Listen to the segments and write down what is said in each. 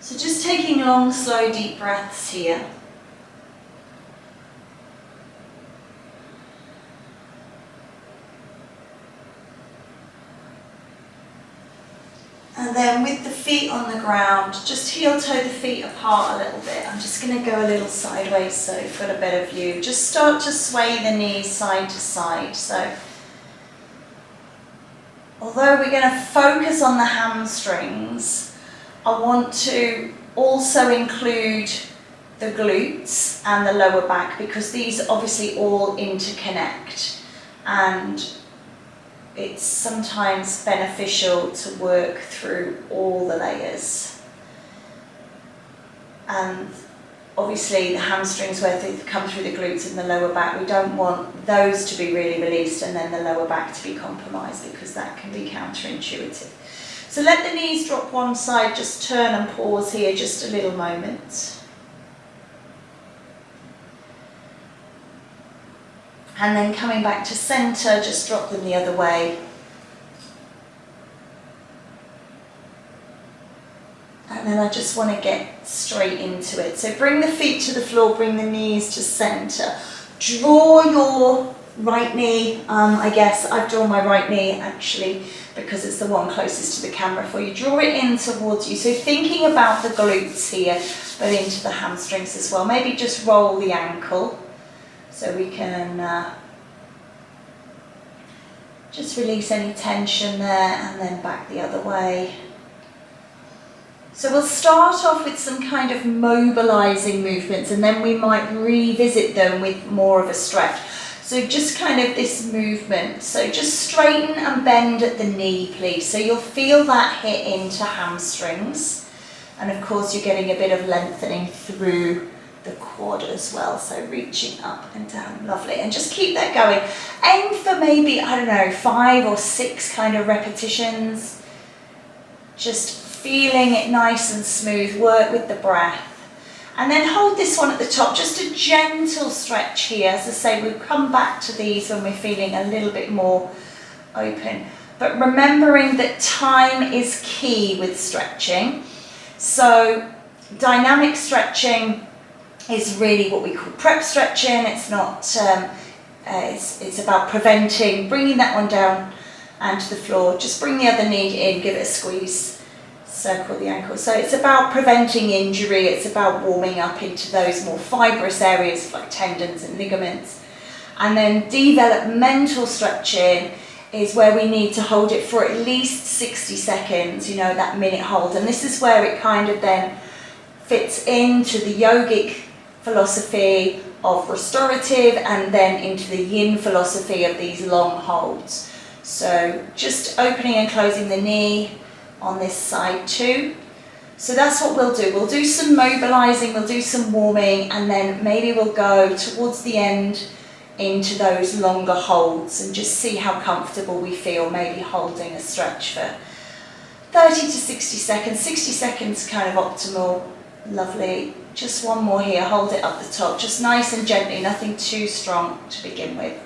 So just taking long, slow, deep breaths here. And then with the feet on the ground, just heel toe the feet apart a little bit. I'm just going to go a little sideways so you've got a better view. Just start to sway the knees side to side. So although we're going to focus on the hamstrings, I want to also include the glutes and the lower back because these obviously all interconnect, and it's sometimes beneficial to work through all the layers. And obviously the hamstrings where they come through the glutes and the lower back, we don't want those to be really released and then the lower back to be compromised because that can be counterintuitive. So let the knees drop one side, just turn and pause here just a little moment. And then coming back to centre, just drop them the other way. And then I just want to get straight into it. So bring the feet to the floor, bring the knees to centre. Draw your right knee, I guess I've drawn my right knee actually because it's the one closest to the camera for you. Draw it in towards you. So thinking about the glutes here, but into the hamstrings as well. Maybe just roll the ankle. So we can just release any tension there and then back the other way. So we'll start off with some kind of mobilising movements and then we might revisit them with more of a stretch. So just kind of this movement. So just straighten and bend at the knee, please. So you'll feel that hit into hamstrings. And of course you're getting a bit of lengthening through the quad as well, so reaching up and down, lovely, and just keep that going. Aim for maybe, I don't know, 5 or 6 kind of repetitions, just feeling it nice and smooth, work with the breath, and then hold this one at the top, just a gentle stretch here. As I say, we'll come back to these when we're feeling a little bit more open, but remembering that time is key with stretching. So dynamic stretching is really what we call prep stretching. It's not, it's about preventing, bringing that one down and to the floor. Just bring the other knee in, give it a squeeze, circle the ankle. So it's about preventing injury. It's about warming up into those more fibrous areas like tendons and ligaments. And then developmental stretching is where we need to hold it for at least 60 seconds, you know, that minute hold. And this is where it kind of then fits into the yogic philosophy of restorative and then into the yin philosophy of these long holds. So just opening and closing the knee on this side too. So that's what we'll do. We'll do some mobilizing, we'll do some warming, and then maybe we'll go towards the end into those longer holds and just see how comfortable we feel, maybe holding a stretch for 30 to 60 seconds. 60 seconds kind of optimal. Lovely. Just one more here, hold it up the top, just nice and gently, nothing too strong to begin with,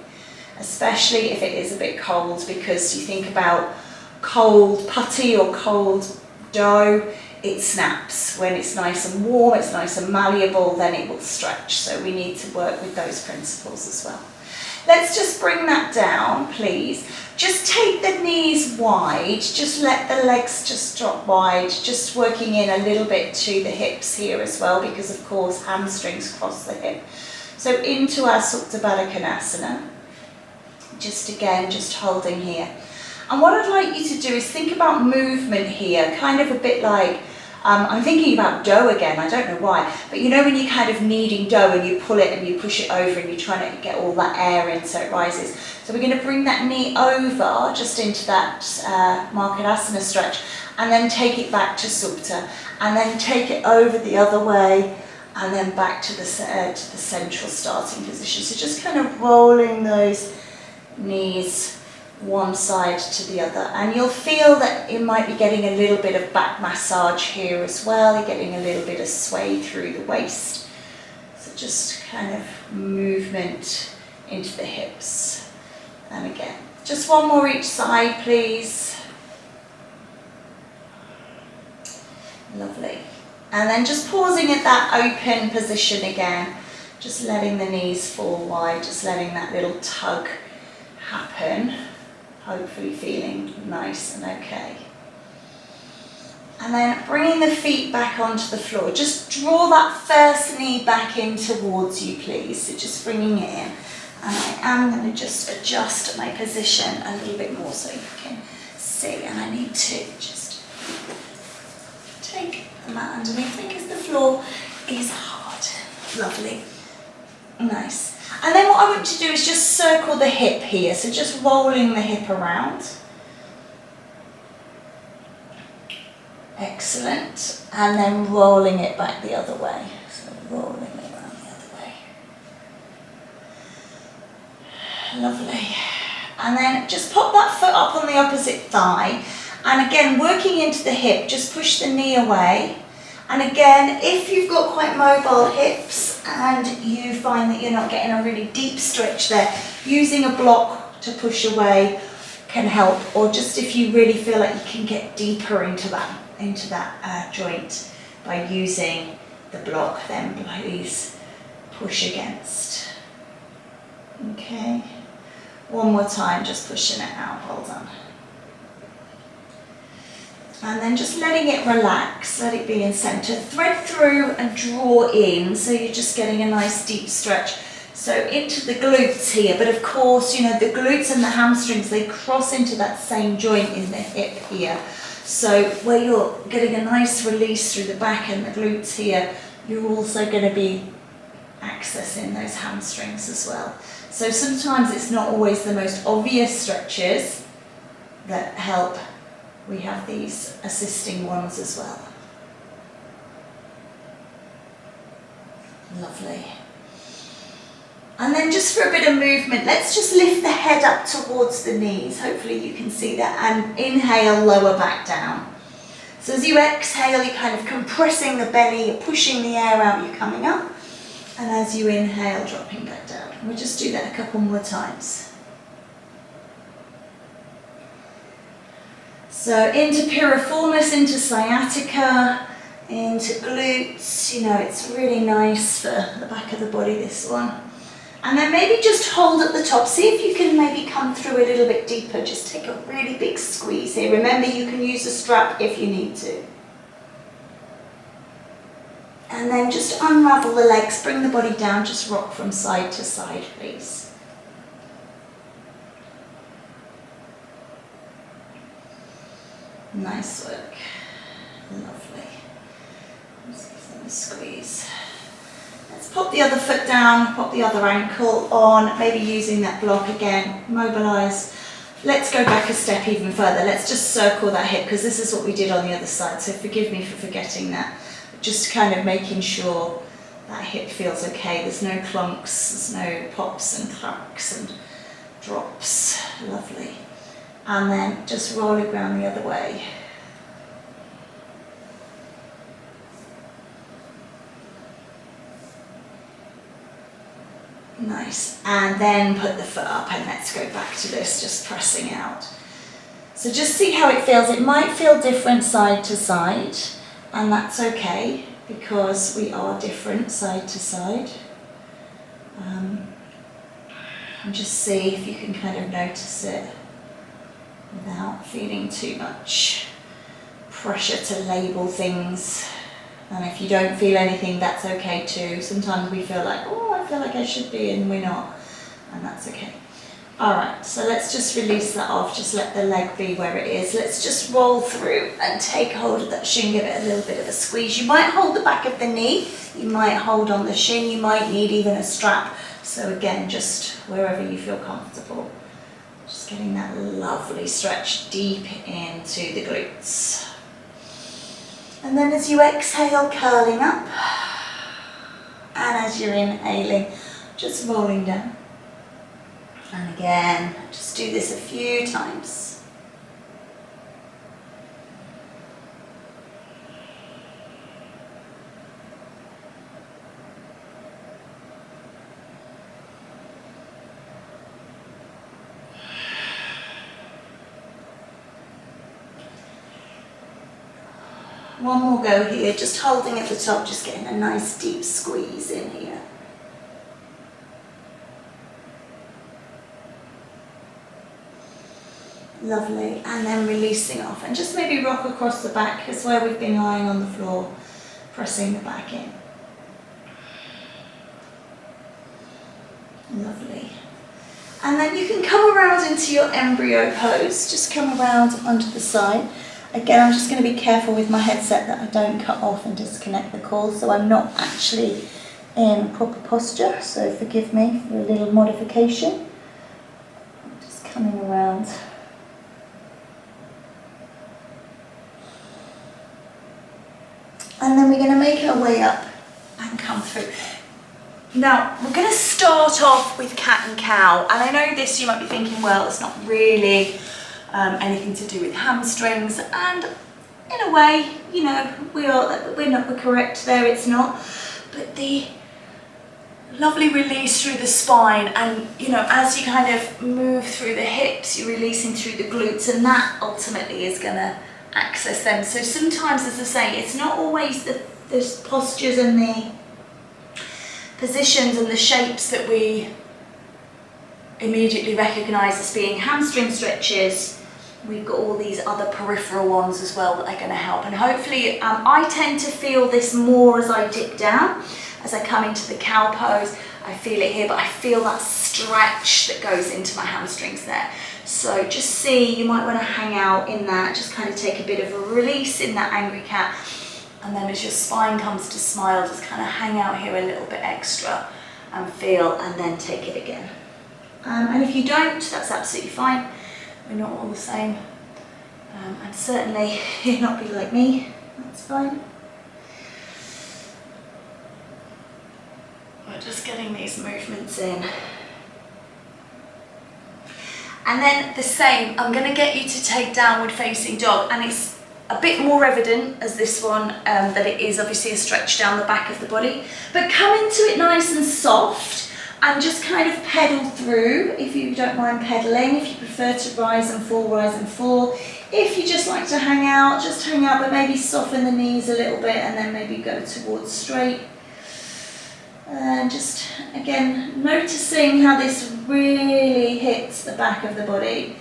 especially if it is a bit cold, because you think about cold putty or cold dough, it snaps. When it's nice and warm, it's nice and malleable, then it will stretch. So we need to work with those principles as well. Let's just bring that down, please. Just take the knees wide, just let the legs just drop wide, just working in a little bit to the hips here as well, because of course hamstrings cross the hip. So into our Supta Baddha Konasana, just again, just holding here. And what I'd like you to do is think about movement here, kind of a bit like, I'm thinking about dough again, I don't know why, but you know when you're kind of kneading dough and you pull it and you push it over and you're trying to get all that air in so it rises. So we're going to bring that knee over just into that Markanasana stretch and then take it back to Supta and then take it over the other way and then back to the central starting position. So just kind of rolling those knees one side to the other, and you'll feel that you might be getting a little bit of back massage here as well. You're getting a little bit of sway through the waist, so just kind of movement into the hips. And again, just one more each side, please. Lovely. And then just pausing at that open position again, just letting the knees fall wide, just letting that little tug happen, hopefully feeling nice and okay. And then bringing the feet back onto the floor. Just draw that first knee back in towards you, please. So just bringing it in. And I am going to just adjust my position a little bit more so you can see. And I need to just take the mat underneath because the floor is hard. Lovely. Nice. And then what I want you to do is just circle the hip here. So just rolling the hip around. Excellent. And then rolling it back the other way. So rolling it around the other way. Lovely. And then just pop that foot up on the opposite thigh. And again, working into the hip, just push the knee away. And again, if you've got quite mobile hips and you find that you're not getting a really deep stretch there, using a block to push away can help. Or just if you really feel like you can get deeper into that joint by using the block, then please push against. Okay, one more time, just pushing it out, hold on. And then just letting it relax, let it be in center. Thread through and draw in, so you're just getting a nice deep stretch. So into the glutes here, but of course, you know, the glutes and the hamstrings, they cross into that same joint in the hip here. So where you're getting a nice release through the back and the glutes here, you're also going to be accessing those hamstrings as well. So sometimes it's not always the most obvious stretches that help. We have these assisting ones as well. Lovely. And then just for a bit of movement, let's just lift the head up towards the knees. Hopefully you can see that. And inhale, lower back down. So as you exhale, you're kind of compressing the belly, you're pushing the air out, you're coming up. And as you inhale, dropping back down. We'll just do that a couple more times. So into piriformis, into sciatica, into glutes. You know, it's really nice for the back of the body, this one. And then maybe just hold at the top. See if you can maybe come through a little bit deeper. Just take a really big squeeze here. Remember, you can use a strap if you need to. And then just unravel the legs, bring the body down, just rock from side to side, please. Nice work. Lovely. Just give them a squeeze. Let's pop the other foot down, pop the other ankle on, maybe using that block again, mobilise. Let's go back a step even further. Let's just circle that hip, because this is what we did on the other side, so forgive me for forgetting that. Just kind of making sure that hip feels okay. There's no clunks, there's no pops and clacks and drops. Lovely. And then just roll it around the other way. Nice. And then put the foot up and let's go back to this, just pressing out. So just see how it feels. It might feel different side to side, and that's okay because we are different side to side. And just see if you can kind of notice it without feeling too much pressure to label things. And if you don't feel anything, that's okay too. Sometimes we feel like, oh, I feel like I should be, and we're not, and that's okay. All right, so let's just release that off. Just let the leg be where it is. Let's just roll through and take hold of that shin, give it a little bit of a squeeze. You might hold the back of the knee, you might hold on the shin, you might need even a strap. So again, just wherever you feel comfortable. Just getting that lovely stretch deep into the glutes. And then as you exhale, curling up. And as you're inhaling, just rolling down. And again, just do this a few times. One more go here, just holding at the top, just getting a nice deep squeeze in here. Lovely, and then releasing off, and just maybe rock across the back as where we've been lying on the floor, pressing the back in. Lovely. And then you can come around into your embryo pose, just come around onto the side. Again, I'm just going to be careful with my headset that I don't cut off and disconnect the call, so I'm not actually in proper posture, so forgive me for a little modification. I'm just coming around. And then we're going to make our way up and come through. Now, we're going to start off with cat and cow, and I know this, you might be thinking, well, it's not really anything to do with hamstrings, and in a way, you know, we're correct there, it's not, but the lovely release through the spine, and you know, as you kind of move through the hips, you're releasing through the glutes, and that ultimately is going to access them. So sometimes, as I say, it's not always the postures and the positions and the shapes that we immediately recognise as being hamstring stretches. We've got all these other peripheral ones as well that are going to help, and hopefully I tend to feel this more as I dip down, as I come into the cow pose. I feel it here, but I feel that stretch that goes into my hamstrings there. So just see, you might want to hang out in that, just kind of take a bit of a release in that angry cat, and then as your spine comes to smile, just kind of hang out here a little bit extra and feel, and then take it again. And if you don't, that's absolutely fine. We're not all the same, and certainly you'll not be like me, that's fine. We're just getting these movements in. And then the same, I'm going to get you to take downward facing dog, and it's a bit more evident as this one that it is obviously a stretch down the back of the body, but come into it nice and soft and just kind of pedal through if you don't mind pedaling, if you prefer to rise and fall. If you just like to hang out, just hang out, but maybe soften the knees a little bit and then maybe go towards straight. And just, again, noticing how this really hits the back of the body.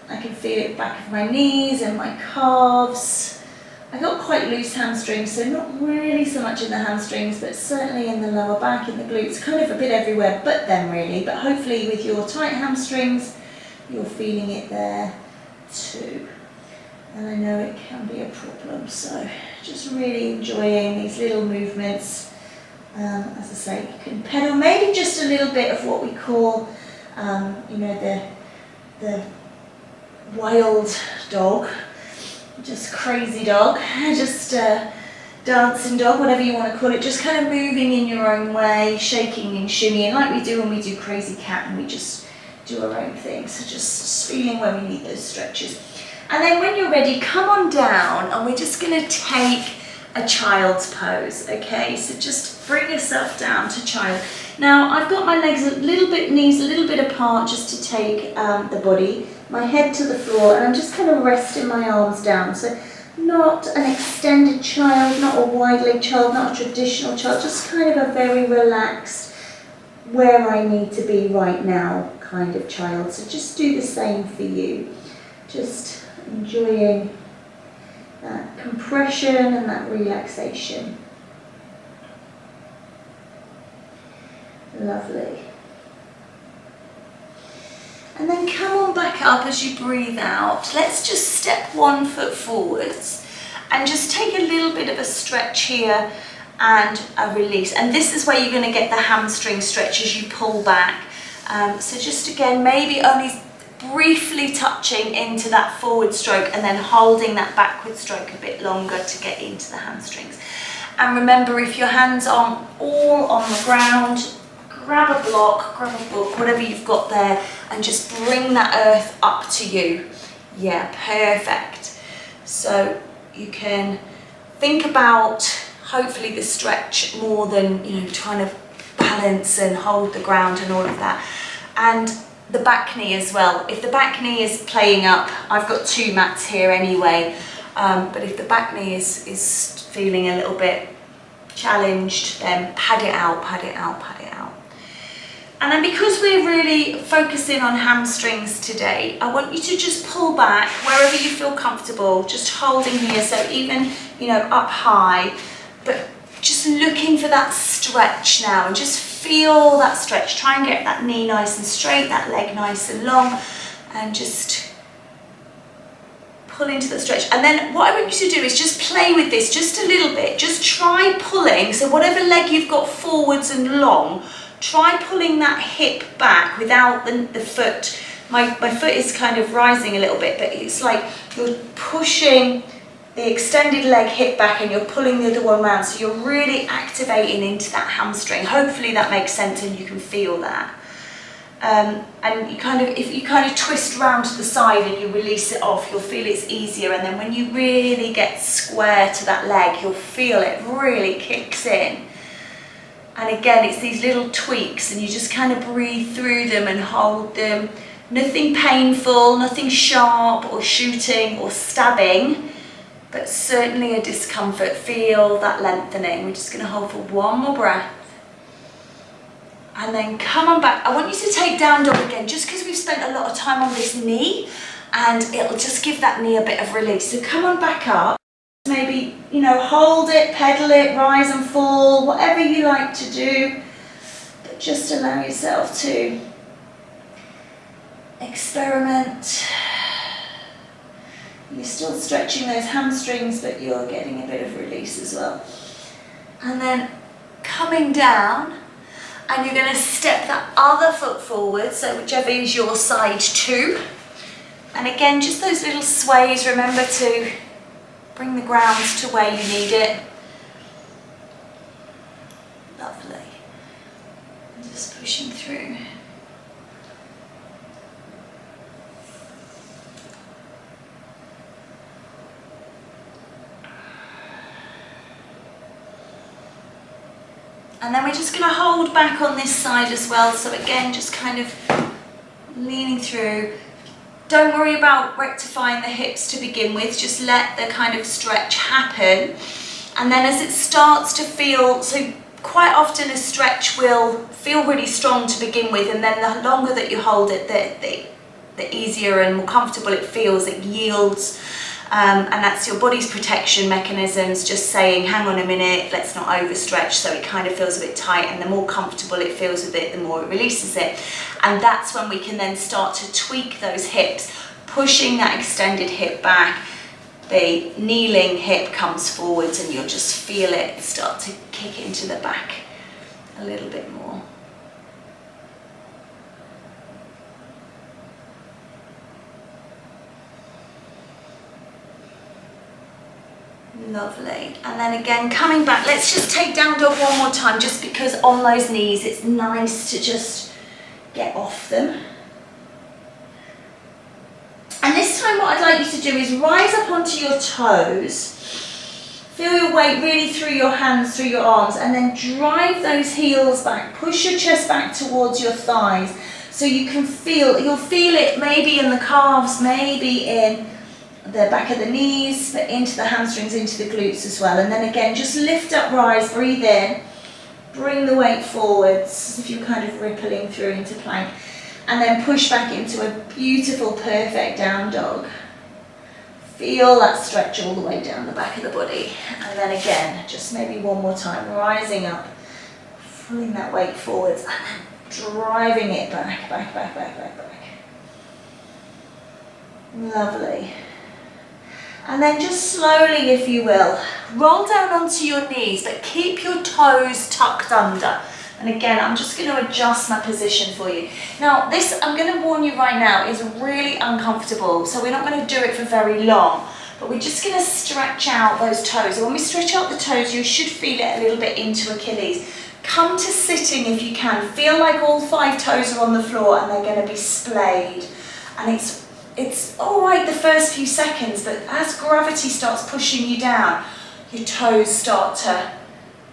I can feel it back of my knees and my calves. I got quite loose hamstrings, so not really so much in the hamstrings, but certainly in the lower back, in the glutes, kind of a bit everywhere but them really. But hopefully with your tight hamstrings, you're feeling it there too. And I know it can be a problem, so just really enjoying these little movements. As I say, you can pedal maybe just a little bit of what we call, you know, the wild dog, just crazy dog, just dancing dog, whatever you want to call it, just kind of moving in your own way, shaking and shimmying like we do when we do crazy cat and we just do our own thing. So just feeling where we need those stretches. And then when you're ready, come on down, and we're just going to take a child's pose, okay? So just bring yourself down to child. Now I've got my legs a little bit, knees a little bit apart, just to take the body, my head to the floor, and I'm just kind of resting my arms down. So not an extended child, not a wide-legged child, not a traditional child, just kind of a very relaxed, where I need to be right now kind of child. So just do the same for you. Just enjoying that compression and that relaxation. Lovely. And then come on back up as you breathe out. Let's just step 1 foot forwards and just take a little bit of a stretch here and a release. And this is where you're going to get the hamstring stretch as you pull back. So just again, maybe only briefly touching into that forward stroke and then holding that backward stroke a bit longer to get into the hamstrings. And remember, if your hands aren't all on the ground, grab a block, grab a book, whatever you've got there, and just bring that earth up to you. Yeah, perfect. So you can think about hopefully the stretch more than, you know, trying to balance and hold the ground and all of that. And the back knee as well. If the back knee is playing up, I've got 2 mats here anyway. But if the back knee is feeling a little bit challenged, then pad it out, pad it out, pad it out. And then because we're really focusing on hamstrings today, I want you to just pull back wherever you feel comfortable, just holding here, so even, you know, up high, but just looking for that stretch now, and just feel that stretch. Try and get that knee nice and straight, that leg nice and long, and just pull into the stretch. And then what I want you to do is just play with this just a little bit. Just try pulling, so whatever leg you've got forwards and long, try pulling that hip back without the foot. My foot is kind of rising a little bit, but it's like you're pushing the extended leg hip back and you're pulling the other one round, so you're really activating into that hamstring. Hopefully that makes sense and you can feel that. And you if you kind of twist round to the side and you release it off, you'll feel it's easier. And then when you really get square to that leg, you'll feel it really kicks in. And again, it's these little tweaks, and you just kind of breathe through them and hold them. Nothing painful, nothing sharp or shooting or stabbing, but certainly a discomfort. Feel that lengthening. We're just going to hold for one more breath. And then come on back. I want you to take down dog again, just because we've spent a lot of time on this knee, and it'll just give that knee a bit of release. So come on back up. Maybe, you know, hold it, pedal it, rise and fall, whatever you like to do. But just allow yourself to experiment. You're still stretching those hamstrings, but you're getting a bit of release as well. And then coming down, and you're going to step that other foot forward, so whichever is your side too. And again, just those little sways, remember to bring the ground to where you need it. Lovely. Just pushing through. And then we're just going to hold back on this side as well. So again, just kind of leaning through. Don't worry about rectifying the hips to begin with. Just let the kind of stretch happen. And then as it starts to feel, so quite often a stretch will feel really strong to begin with. And then the longer that you hold it, the easier and more comfortable it feels. It yields. And that's your body's protection mechanisms just saying, hang on a minute, let's not overstretch, so it kind of feels a bit tight, and the more comfortable it feels with it, the more it releases it. And that's when we can then start to tweak those hips, pushing that extended hip back. The kneeling hip comes forwards, and you'll just feel it start to kick into the back a little bit more. Lovely. And then again, coming back, let's just take down dog one more time, just because on those knees it's nice to just get off them. And this time what I'd like you to do is rise up onto your toes, feel your weight really through your hands, through your arms, and then drive those heels back, push your chest back towards your thighs, so you can feel, you'll feel it maybe in the calves, maybe in the back of the knees, but into the hamstrings, into the glutes as well. And then again, just lift up, rise, breathe in, bring the weight forwards as if you're kind of rippling through into plank, and then push back into a beautiful, perfect down dog. Feel that stretch all the way down the back of the body. And then again, just maybe one more time, rising up, pulling that weight forwards, and then driving it back, back, back, back, back, back. Lovely. And then just slowly, if you will, roll down onto your knees, but keep your toes tucked under. And again, I'm just going to adjust my position for you. Now, this, I'm going to warn you right now, is really uncomfortable. So we're not going to do it for very long, but we're just going to stretch out those toes. And when we stretch out the toes, you should feel it a little bit into Achilles. Come to sitting if you can. Feel like all 5 toes are on the floor and they're going to be splayed. And it's all right the first few seconds, but as gravity starts pushing you down, your toes start to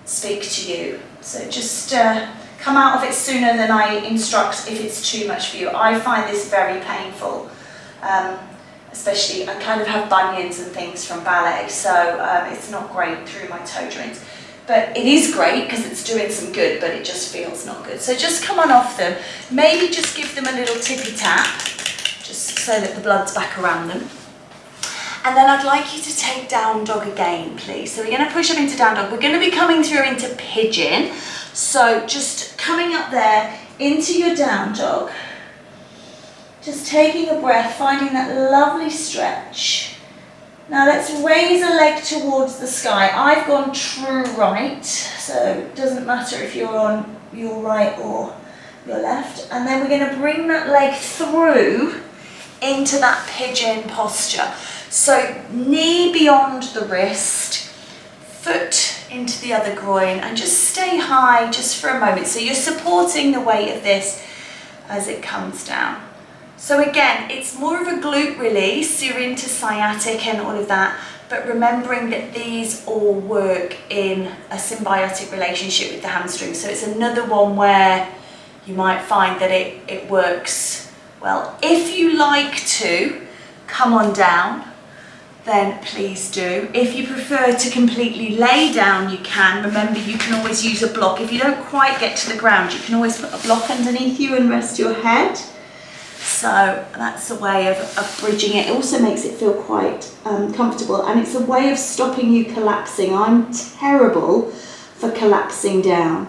speak to you. So just come out of it sooner than I instruct if it's too much for you. I find this very painful. especially I kind of have bunions and things from ballet, so it's not great through my toe joints. But it is great because it's doing some good, but it just feels not good. So just come on off them. Maybe just give them a little tippy tap, just so that the blood's back around them. And then I'd like you to take down dog again, please. So we're going to push up into down dog. We're going to be coming through into pigeon. So just coming up there into your down dog. Just taking a breath, finding that lovely stretch. Now let's raise a leg towards the sky. I've gone true right, so it doesn't matter if you're on your right or your left. And then we're going to bring that leg through into that pigeon posture. So knee beyond the wrist, foot into the other groin, and just stay high just for a moment. So you're supporting the weight of this as it comes down. So again, it's more of a glute release, you're into sciatic and all of that, but remembering that these all work in a symbiotic relationship with the hamstring. So it's another one where you might find that it works well. If you like to come on down, then please do. If you prefer to completely lay down, you can. Remember, you can always use a block. If you don't quite get to the ground, you can always put a block underneath you and rest your head. So that's a way of bridging it. It also makes it feel quite comfortable, and it's a way of stopping you collapsing. I'm terrible for collapsing down,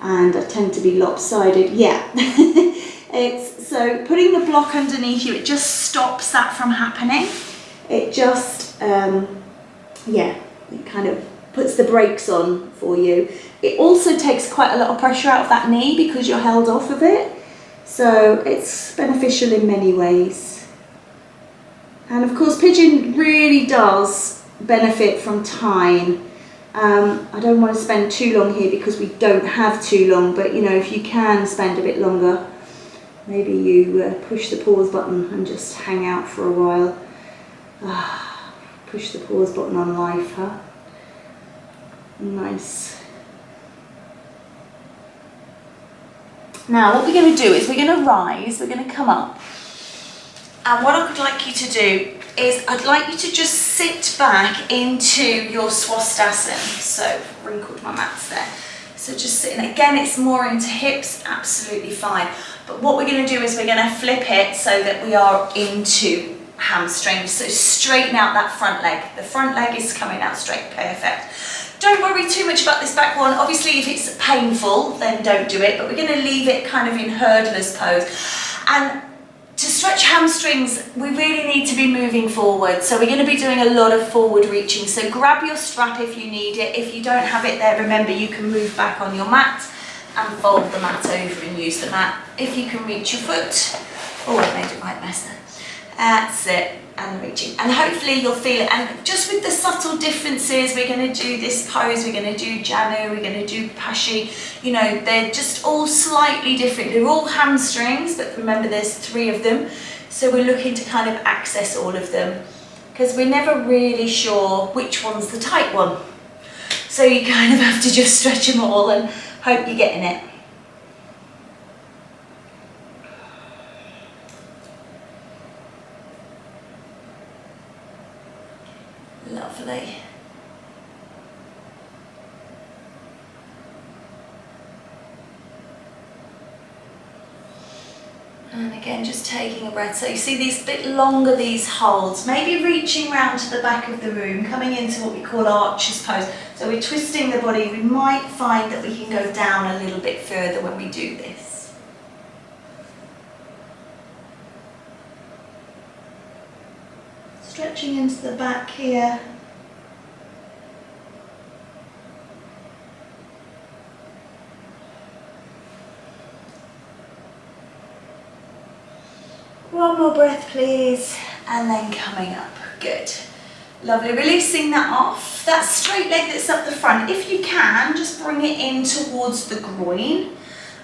and I tend to be lopsided. Yeah, it's so putting the block underneath you, it just stops that from happening. It just, yeah, it kind of puts the brakes on for you. It also takes quite a lot of pressure out of that knee because you're held off of it. So it's beneficial in many ways. And of course, pigeon really does benefit from time. I don't want to spend too long here because we don't have too long, but you know, if you can spend a bit longer, maybe you push the pause button and just hang out for a while. Push the pause button on life, huh? Nice. Now what we're going to do is we're going to rise, we're going to come up, and what I would like you to do is I'd like you to just sit back into your swastasana. So wrinkled my mats there. So just sitting, again it's more into hips, absolutely fine. But what we're going to do is we're going to flip it so that we are into hamstrings. So straighten out that front leg. The front leg is coming out straight, perfect. Don't worry too much about this back one. Obviously, if it's painful, then don't do it, but we're going to leave it kind of in hurdler's pose. And to stretch hamstrings, we really need to be moving forward. So we're going to be doing a lot of forward reaching. So grab your strap if you need it. If you don't have it there, remember you can move back on your mat and fold the mat over and use the mat. If you can reach your foot. Oh, I made it right mess there. That's it, and reaching, and hopefully you'll feel it. And just with the subtle differences, we're going to do this pose, we're going to do Janu, we're going to do Pashi, you know, they're just all slightly different. They're all hamstrings, but remember there's 3 of them, so we're looking to kind of access all of them, because we're never really sure which one's the tight one, so you kind of have to just stretch them all and hope you're getting it. Lovely. And again, just taking a breath. So you see these bit longer, these holds, maybe reaching round to the back of the room, coming into what we call archer's pose. So we're twisting the body. We might find that we can go down a little bit further when we do this. Stretching into the back here. One more breath please, and then coming up. Good. Lovely. Releasing that off. That straight leg that's up the front, if you can, just bring it in towards the groin.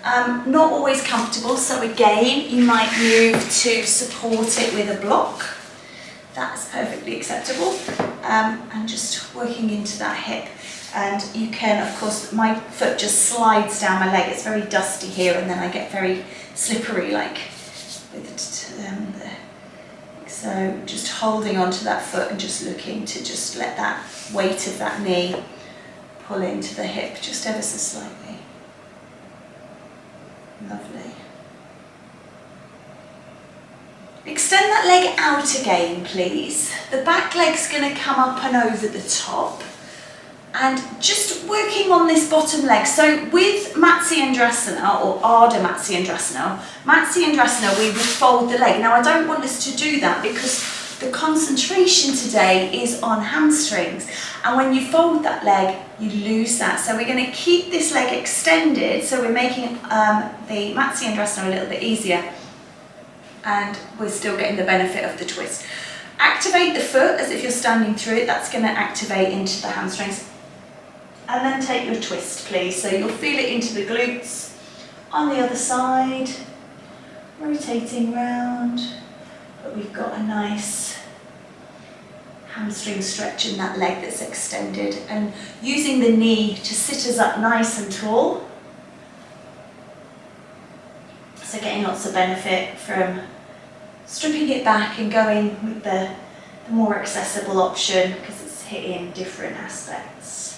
Not always comfortable, so again, you might move to support it with a block. That's perfectly acceptable. And just working into that hip. And you can, of course, my foot just slides down my leg. It's very dusty here, and then I get very slippery, like with the So just holding onto that foot and just looking to just let that weight of that knee pull into the hip just ever so slightly. Lovely. Extend that leg out again, please. The back leg's going to come up and over the top. And just working on this bottom leg. So with Matsyendrasana or Ardha Matsyendrasana, we would fold the leg. Now I don't want us to do that because the concentration today is on hamstrings. And when you fold that leg, you lose that. So we're going to keep this leg extended. So we're making the Matsyendrasana a little bit easier. And we're still getting the benefit of the twist. Activate the foot as if you're standing through it. That's going to activate into the hamstrings. And then take your twist, please. So you'll feel it into the glutes. On the other side, rotating round. But we've got a nice hamstring stretch in that leg that's extended. And using the knee to sit us up nice and tall. So getting lots of benefit from stripping it back and going with the more accessible option because it's hitting different aspects.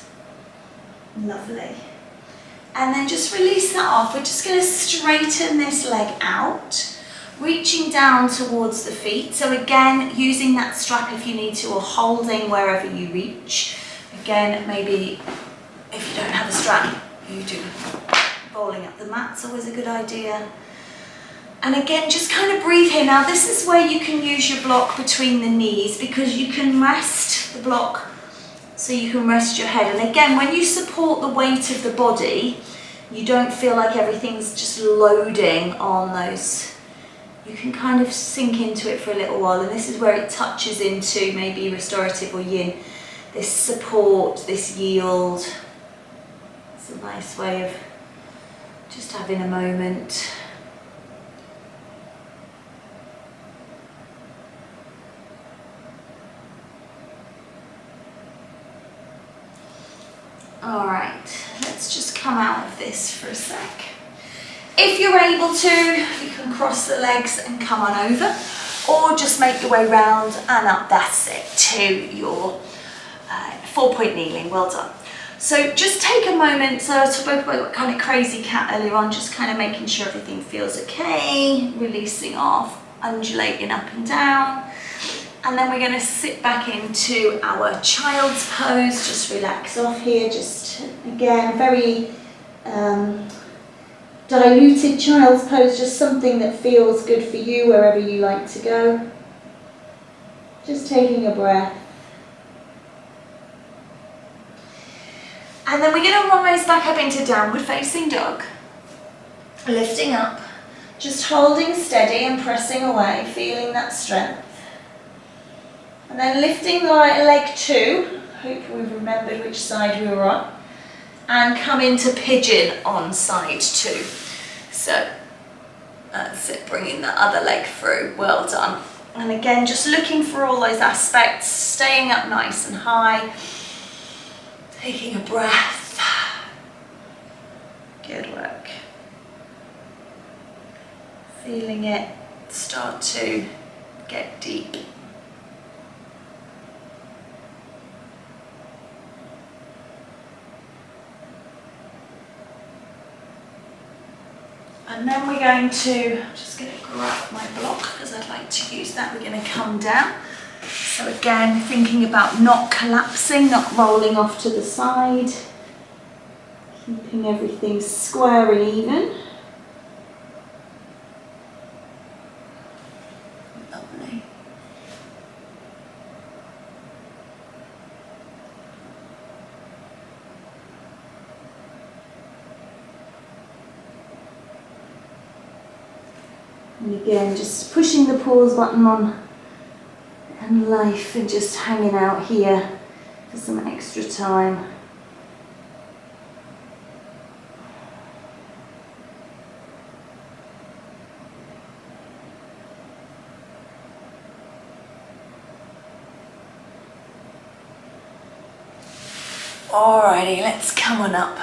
Lovely. And then just release that off. We're just going to straighten this leg out, reaching down towards the feet. So again, using that strap if you need to, or holding wherever you reach. Again, maybe if you don't have a strap, you do rolling up the mat's always a good idea. And again, just kind of breathe here. Now this is where you can use your block between the knees because you can rest the block so you can rest your head. And again, when you support the weight of the body, you don't feel like everything's just loading on those. You can kind of sink into it for a little while. And this is where it touches into maybe restorative or yin. This support, this yield. It's a nice way of just having a moment. All right, let's just come out of this for a sec. If you're able to, you can cross the legs and come on over, or just make your way round and up. That's it, to your 4-point kneeling. Well done. So just take a moment. So I spoke about kind of crazy cat earlier on, just kind of making sure everything feels okay, releasing off, undulating up and down. And then we're going to sit back into our child's pose, just relax off here, just again, very diluted child's pose, just something that feels good for you wherever you like to go. Just taking a breath. And then we're going to rise back up into downward facing dog, lifting up, just holding steady and pressing away, feeling that strength. And then lifting the right leg too, hope we've remembered which side we were on, and come into pigeon on side 2. So that's it, bringing the other leg through, well done. And again, just looking for all those aspects, staying up nice and high, taking a breath. Good work. Feeling it start to get deep. And then we're going to, I'm just going to grab my block because I'd like to use that. We're going to come down. So again, thinking about not collapsing, not rolling off to the side. Keeping everything square and even. Lovely. And again, just pushing the pause button on and life and just hanging out here for some extra time. Alrighty, let's come on up.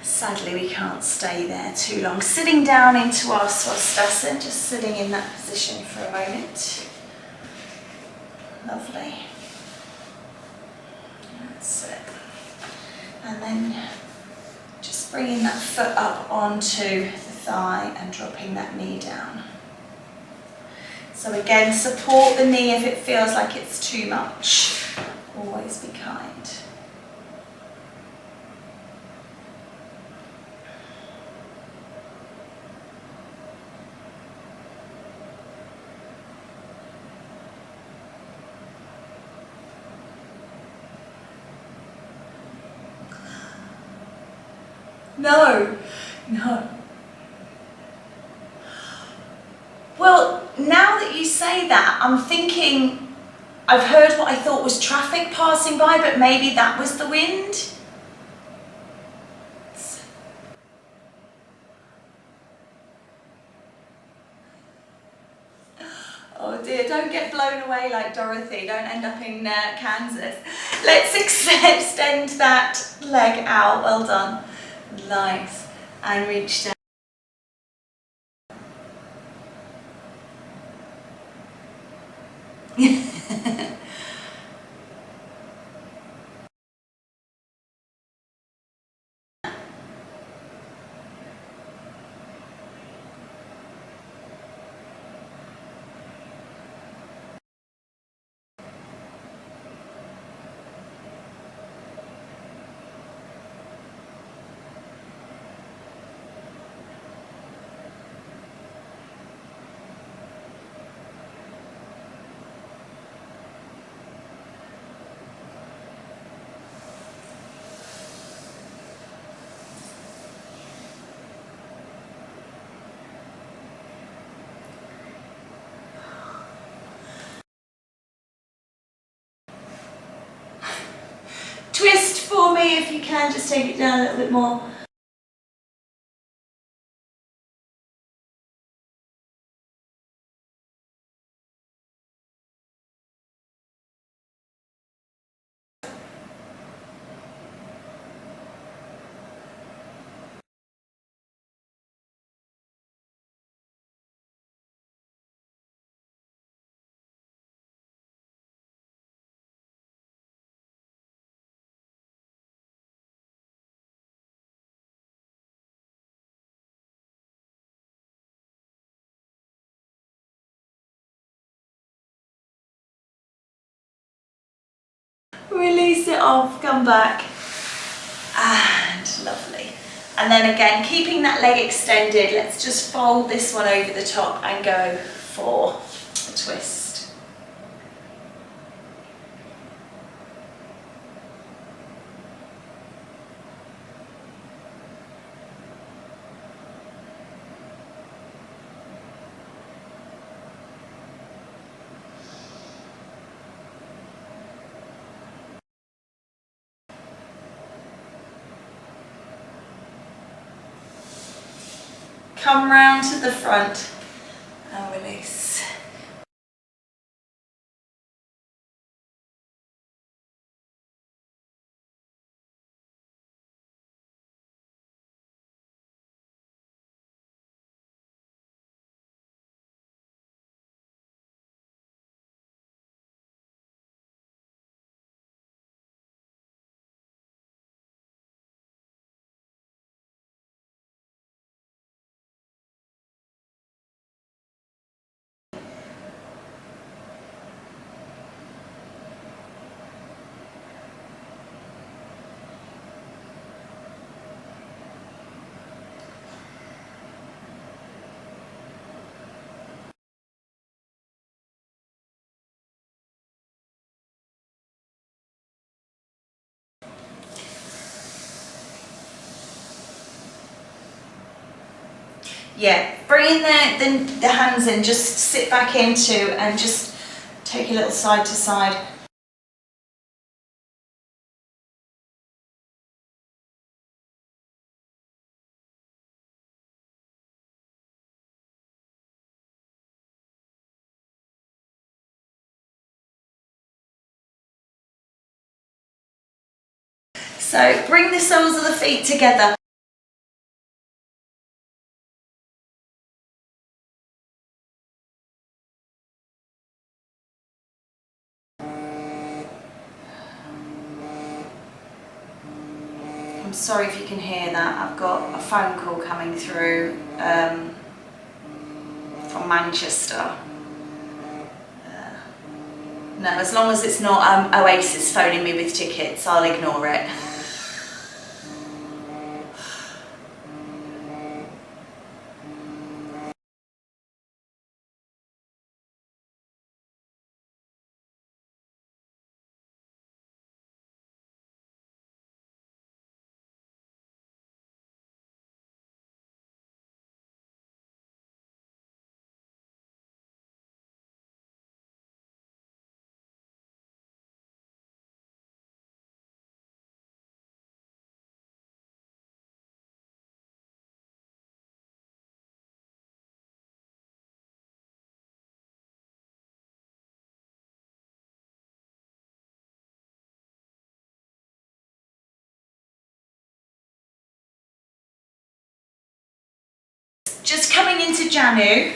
Sadly, we can't stay there too long. Sitting down into our Swastasana, just sitting in that position for a moment. Lovely. That's it. And then just bringing that foot up onto the thigh and dropping that knee down. So again, support the knee if it feels like it's too much. Always be kind. No, no. Well, now that you say that, I'm thinking I've heard what I thought was traffic passing by, but maybe that was the wind. Oh dear, don't get blown away like Dorothy, don't end up in Kansas. Let's extend that leg out, well done. Nice, and reach down. Twist for me if you can, just take it down a little bit more. Release it off, come back, and lovely. And then again, keeping that leg extended, let's just fold this one over the top and go for a twist. Come round to the front and release. Yeah, bringing the hands in, just sit back into and just take a little side to side. So bring the soles of the feet together. I'm sorry if you can hear that. I've got a phone call coming through from Manchester. No, as long as it's not Oasis phoning me with tickets, I'll ignore it. Just coming into Janu.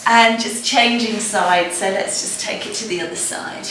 And just changing sides, so let's just take it to the other side.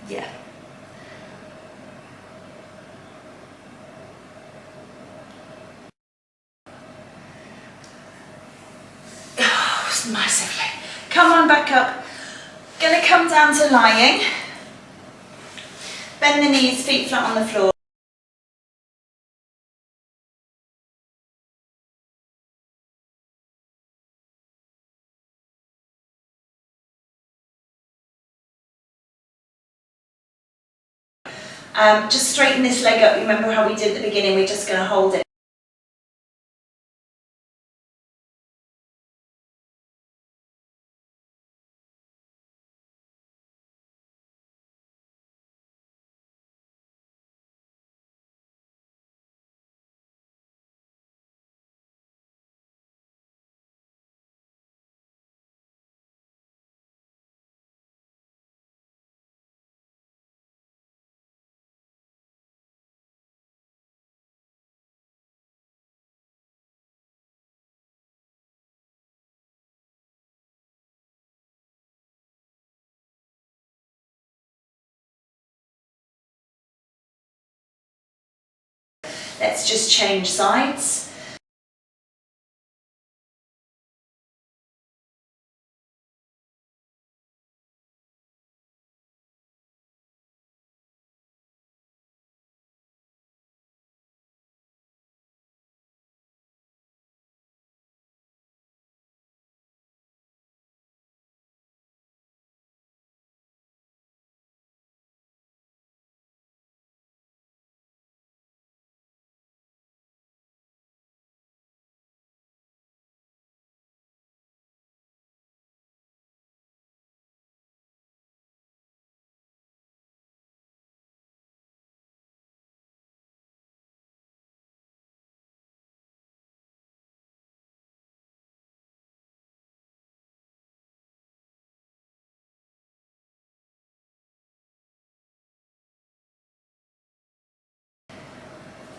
Yeah. Oh, massively. Come on back up. Gonna come down to lying. Bend the knees, feet flat on the floor. Just straighten this leg up. Remember how we did at the beginning? We're just going to hold it. Let's just change sides.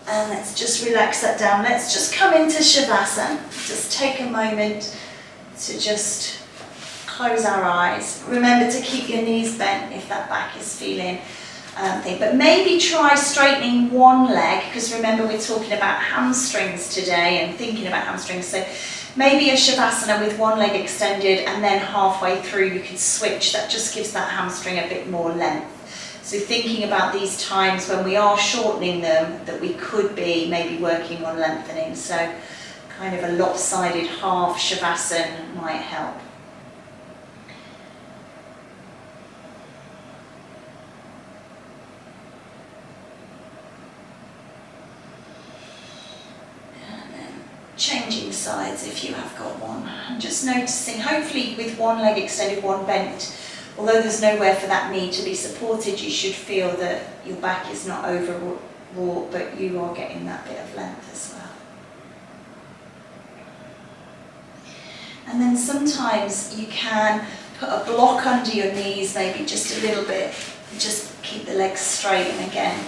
And let's just relax that down. Let's just come into Shavasana. Just take a moment to just close our eyes. Remember to keep your knees bent if that back is feeling thing. But maybe try straightening one leg, because remember we're talking about hamstrings today and thinking about hamstrings. So maybe a Shavasana with one leg extended, and then halfway through you can switch. That just gives that hamstring a bit more length. So thinking about these times when we are shortening them, that we could be maybe working on lengthening. So kind of a lopsided half Shavasana might help. And then changing sides if you have got one. And just noticing, hopefully with one leg extended, one bent, although there's nowhere for that knee to be supported, you should feel that your back is not overwrought, but you are getting that bit of length as well. And then sometimes you can put a block under your knees, maybe just a little bit, just keep the legs straight, and again,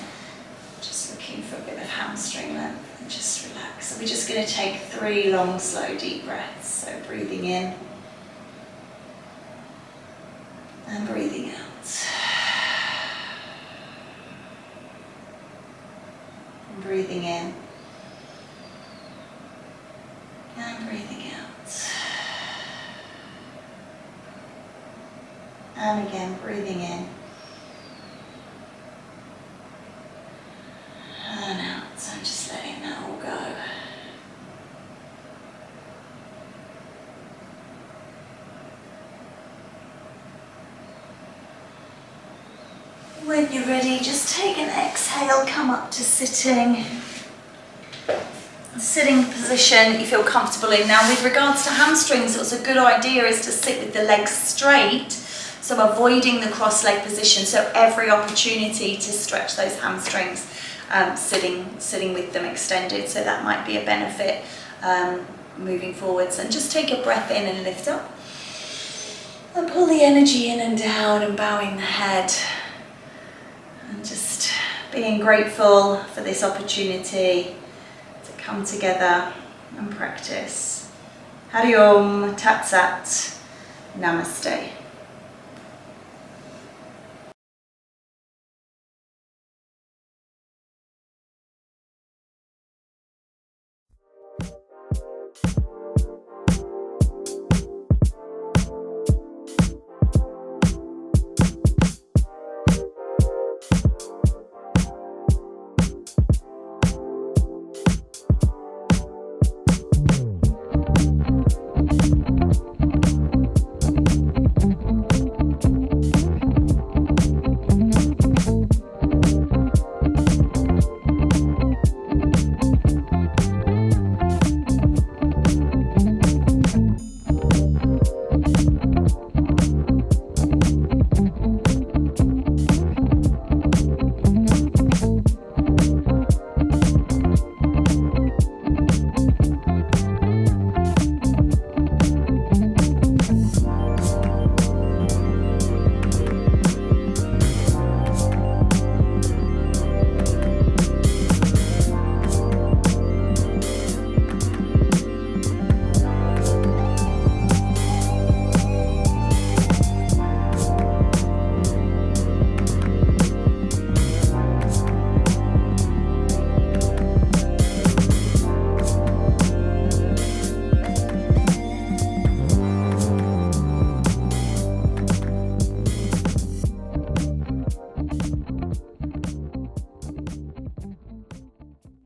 just looking for a bit of hamstring length, and just relax. So we're just going to take 3 long, slow, deep breaths. So breathing in, and breathing out. And breathing in. And breathing out. And again, breathing in. And out. So just letting that all go. When you're ready, just take an exhale, come up to sitting. Sitting position you feel comfortable in. Now with regards to hamstrings, what's a good idea is to sit with the legs straight, so avoiding the cross leg position, so every opportunity to stretch those hamstrings, sitting with them extended, so that might be a benefit moving forwards. And just take a breath in and lift up, and pull the energy in and down, and bowing the head. And just being grateful for this opportunity to come together and practice. Hari Om, Tat Sat, Namaste.